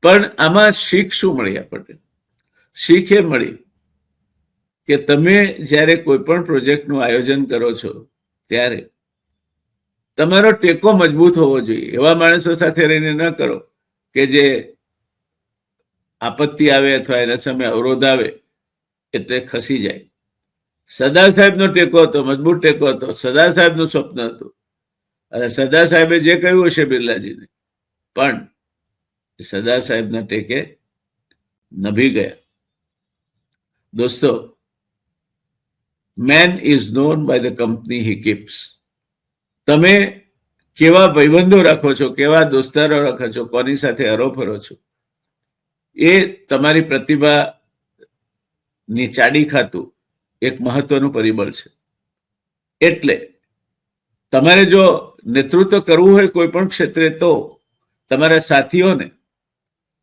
પણ આમાં શીખ શું મળી આપણને? શીખ એ મળી કે તમે જ્યારે કોઈ પણ પ્રોજેક્ટનું આયોજન કરો છો ત્યારે તમારો ટેકો મજબૂત હોવો જોઈએ. એવા માણસો સાથે રહીને ન કરો કે જે આપત્તિ આવે અથવા એના સામે અવરોધ આવે એટલે ખસી જાય. સરદાર સાહેબનો ટેકો હતો, મજબૂત ટેકો હતો. સરદાર સાહેબનું સ્વપ્ન હતું અને સરદાર સાહેબે જે કહ્યું હશે બિરલાજીને, પણ સરદાર સાહેબના ટેકે નભી ગયા. દોસ્તો, man is known by the company he keeps. તમે કેવા ભાઈબંધો રાખો છો, કેવા દોસ્તારો રાખો છો, કોની સાથે હરોફરો છો, એ તમારી પ્રતિભાની ચાડી ખાતું એક મહત્વનું પરિબળ છે. એટલે તમારે જો નેતૃત્વ કરવું હોય કોઈ પણ ક્ષેત્રે તો તમારા સાથીઓને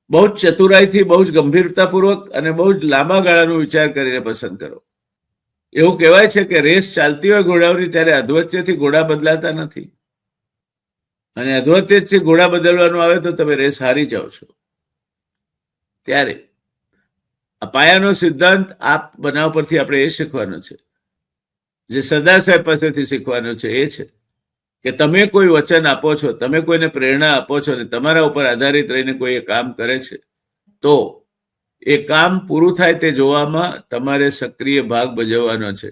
બહુ જ ચતુરાઈથી, બહુ જ ગંભીરતાપૂર્વક અને બહુ જ લાંબા ગાળાનો વિચાર કરીને પસંદ કરો. એવું કહેવાય છે કે રેસ ચાલતી હોય ઘોડાઓની ત્યારે અધવચ્ચેથી ઘોડા બદલાતા નથી, અને અધવચ્ચેથી ઘોડા બદલવાનું આવે તો તમે રેસ હારી જાઓ છો. ત્યારે આ પાયાનો સિદ્ધાંત આ બનાવ પરથી આપણે એ શીખવાનો છે, જે સરદાર સાહેબ પાસેથી શીખવાનો છે, એ છે કે તમે કોઈ વચન આપો છો, તમે કોઈને પ્રેરણા આપો છો અને તમારા ઉપર આધારિત રહીને કોઈ એ કામ કરે છે તો એ કામ પૂરું થાય તે જોવામાં તમારે સક્રિય ભાગ ભજવવાનો છે.